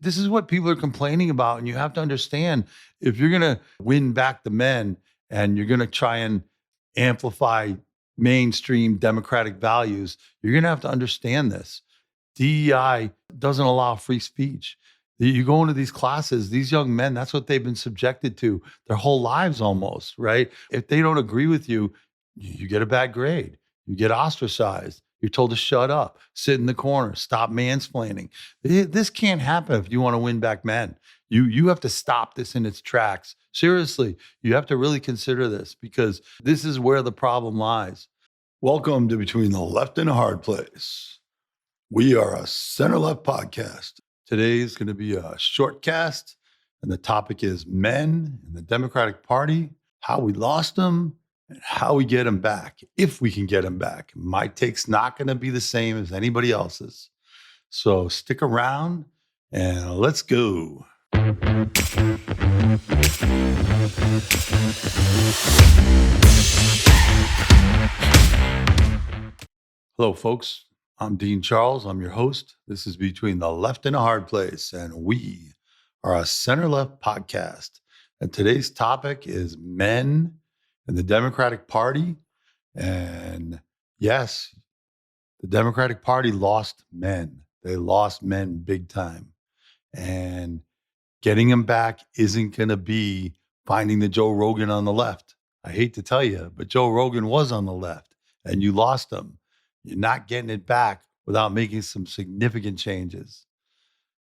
This is what people are complaining about. And you have to understand, if you're going to win back the men and you're going to try and amplify mainstream democratic values, you're going to have to understand this. DEI doesn't allow free speech. You go into these classes, these young men, that's what they've been subjected to their whole lives almost, right? If they don't agree with you, you get a bad grade. You get ostracized. You're told to shut up, sit in the corner, stop mansplaining. This can't happen if you want to win back men. You have to stop this in its tracks. Seriously, you have to really consider this, because this is where the problem lies. Welcome to Between the Left and the Hard Place. We are a center-left podcast. Today is going to be a short cast, and the topic is men in the Democratic Party, how we lost them, and how we get them back, if we can get them back. My take's not going to be the same as anybody else's. So stick around and let's go. Hello, folks. I'm Dean Charles. I'm your host. This is Between the Left and the Hard Place, and we are a center-left podcast. And today's topic is men in the Democratic Party. And yes, the Democratic Party lost men. They lost men big time. And getting them back isn't going to be finding the Joe Rogan on the left. I hate to tell you, but Joe Rogan was on the left, and you lost him. You're not getting it back without making some significant changes.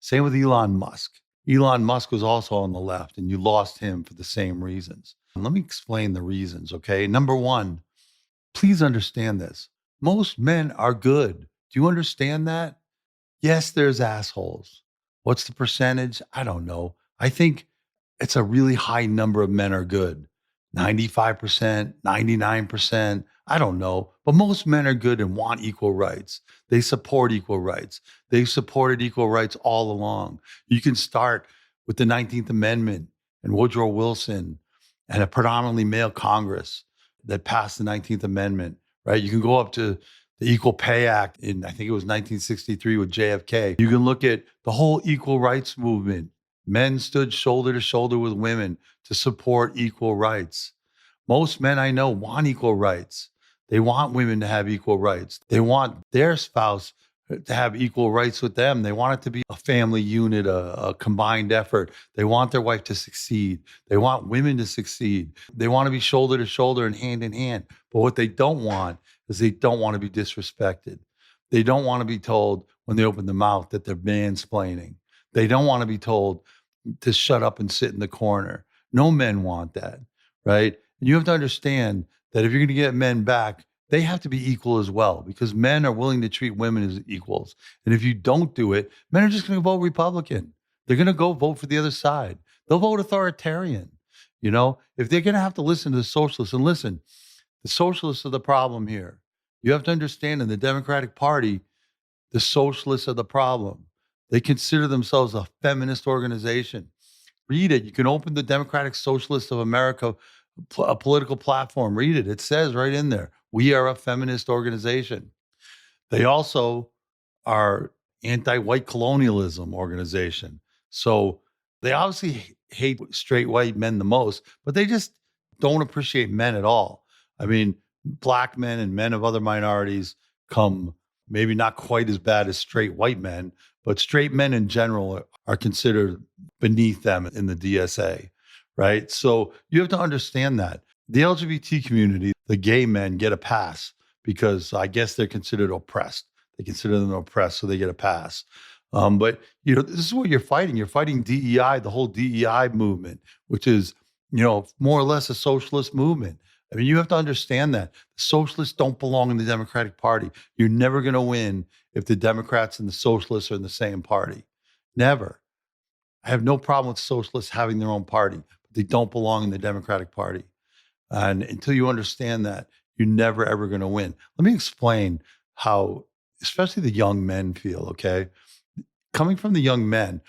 Same with Elon Musk. Elon Musk was also on the left, and you lost him for the same reasons. And let me explain the reasons, okay? Number one, please understand this. Most men are good. Do you understand that? Yes, there's assholes. What's the percentage? I don't know. I think it's a really high number of men are good. 95%, 99%. I don't know, but most men are good and want equal rights. They support equal rights. They've supported equal rights all along. You can start with the 19th Amendment and Woodrow Wilson and a predominantly male Congress that passed the 19th Amendment, right? You can go up to the Equal Pay Act in, I think it was 1963 with JFK. You can look at the whole equal rights movement. Men stood shoulder to shoulder with women to support equal rights. Most men I know want equal rights. They want women to have equal rights. They want their spouse to have equal rights with them. They want it to be a family unit, a combined effort. They want their wife to succeed. They want women to succeed. They want to be shoulder to shoulder and hand in hand. But what they don't want is they don't want to be disrespected. They don't want to be told when they open their mouth that they're mansplaining. They don't want to be told to shut up and sit in the corner. No men want that, right? And you have to understand that if you're going to get men back, they have to be equal as well, because men are willing to treat women as equals. And if you don't do it, men are just going to vote Republican. They're going to go vote for the other side. They'll vote authoritarian. You know, if they're going to have to listen to the socialists, and listen, the socialists are the problem here. You have to understand, in the Democratic Party, the socialists are the problem. They consider themselves a feminist organization. Read it. You can open the Democratic Socialists of America, a political platform. Read it. It says right in there, we are a feminist organization. They also are anti-white colonialism organization. So they obviously hate straight white men the most, but they just don't appreciate men at all. I mean, black men and men of other minorities come maybe not quite as bad as straight white men, but straight men in general are considered beneath them in the DSA. Right? So you have to understand that. The LGBT community, the gay men, get a pass because I guess they're considered oppressed. They consider them oppressed, so they get a pass. But, you know, this is what you're fighting. You're fighting DEI, the whole DEI movement, which is, you know, more or less a socialist movement. I mean, you have to understand that. The socialists don't belong in the Democratic Party. You're never going to win if the Democrats and the socialists are in the same party. Never. I have no problem with socialists having their own party. They don't belong in the Democratic Party. And until you understand that, you're never, ever going to win. Let me explain how, especially the young men feel, okay? Coming from the young men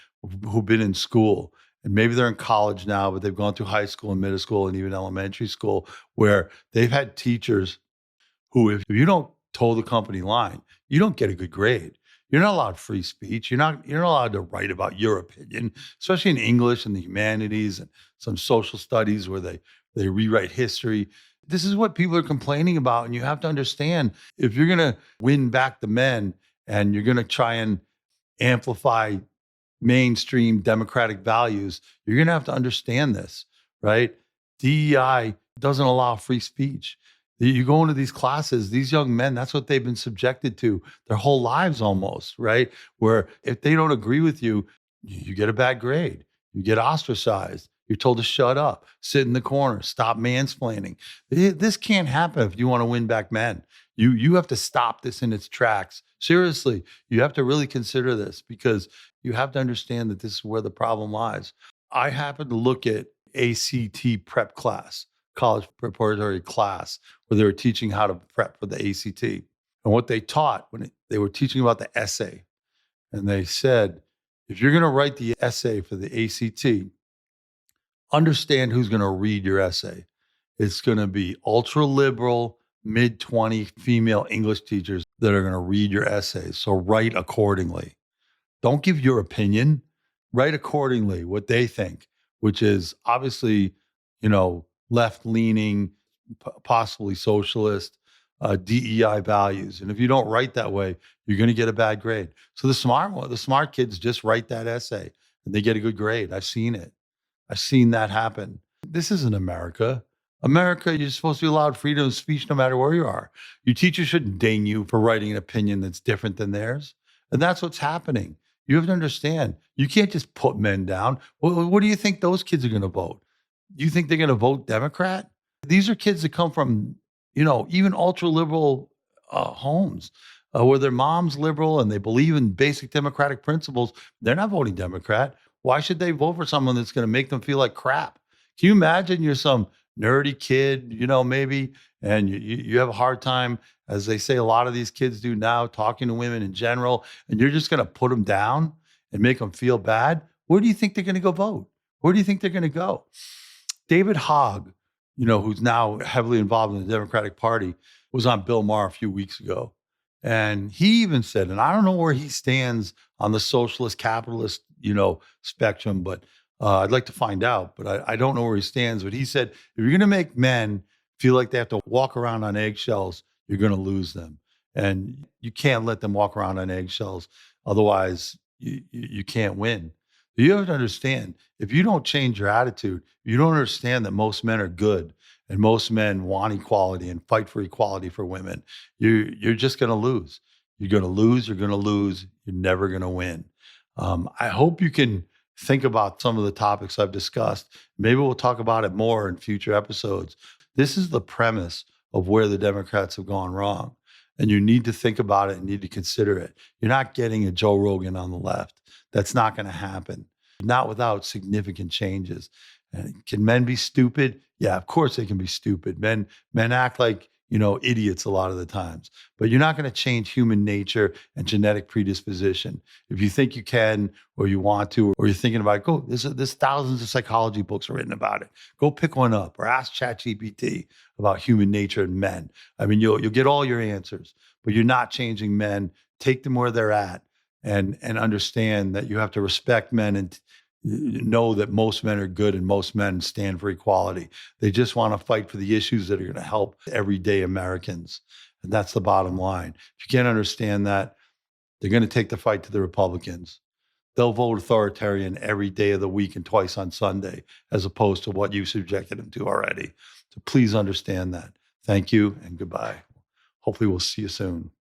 who've been in school, and maybe they're in college now, but they've gone through high school and middle school and even elementary school, where they've had teachers who, if you don't toe the company line, you don't get a good grade. You're not allowed free speech. You're not allowed to write about your opinion, especially in English and the humanities and some social studies where they rewrite history. This is what people are complaining about. And you have to understand, if you're going to win back the men and you're going to try and amplify mainstream democratic values, you're going to have to understand this, right? DEI doesn't allow free speech. You go into these classes, these young men, that's what they've been subjected to their whole lives almost, right? Where if they don't agree with you, you get a bad grade, you get ostracized, you're told to shut up, sit in the corner, stop mansplaining. This can't happen if you want to win back men. You have to stop this in its tracks. Seriously, you have to really consider this, because you have to understand that this is where the problem lies. I happened to look at ACT prep class, college preparatory class, where they were teaching how to prep for the ACT. And what they taught when they were teaching about the essay, and they said, if you're going to write the essay for the ACT, understand who's going to read your essay. It's going to be ultra liberal, mid 20 female English teachers that are going to read your essay. So write accordingly. Don't give your opinion. Write accordingly what they think, which is obviously, left leaning, possibly socialist, DEI values. And if you don't write that way, you're going to get a bad grade. So the smart kids just write that essay and they get a good grade. I've seen it. I've seen that happen. This isn't America. America, you're supposed to be allowed freedom of speech no matter where you are. Your teacher shouldn't ding you for writing an opinion that's different than theirs. And that's what's happening. You have to understand, you can't just put men down. What do you think those kids are going to vote? You think they're going to vote Democrat? These are kids that come from, even ultra liberal homes where their mom's liberal and they believe in basic democratic principles. They're not voting Democrat. Why should they vote for someone that's going to make them feel like crap? Can you imagine you're some nerdy kid, maybe, and you have a hard time, as they say a lot of these kids do now, talking to women in general, and you're just going to put them down and make them feel bad? Where do you think they're going to go vote? Where do you think they're going to go? David Hogg, who's now heavily involved in the Democratic Party, was on Bill Maher a few weeks ago. And he even said, and I don't know where he stands on the socialist capitalist, spectrum, but I'd like to find out, but I don't know where he stands. But he said, if you're going to make men feel like they have to walk around on eggshells, you're going to lose them. And you can't let them walk around on eggshells. Otherwise, you can't win. You have to understand, if you don't change your attitude, you don't understand that most men are good and most men want equality and fight for equality for women, you're just going to lose. You're going to lose. You're going to lose. You're never going to win. I hope you can think about some of the topics I've discussed. Maybe we'll talk about it more in future episodes. This is the premise of where the Democrats have gone wrong. And you need to think about it and need to consider it. You're not getting a Joe Rogan on the left. That's not going to happen, not without significant changes. And can men be stupid? Yeah, of course they can be stupid. Men act like, idiots a lot of the times, but you're not going to change human nature and genetic predisposition. If you think you can, or you want to, or you're thinking about it, go, there's thousands of psychology books written about it. Go pick one up or ask ChatGPT about human nature and men. I mean, you'll get all your answers, but you're not changing men. Take them where they're at and understand that you have to respect men and know that most men are good and most men stand for equality. They just want to fight for the issues that are going to help everyday Americans. And that's the bottom line. If you can't understand that, they're going to take the fight to the Republicans. They'll vote authoritarian every day of the week and twice on Sunday, as opposed to what you subjected them to already. So please understand that. Thank you and goodbye. Hopefully we'll see you soon.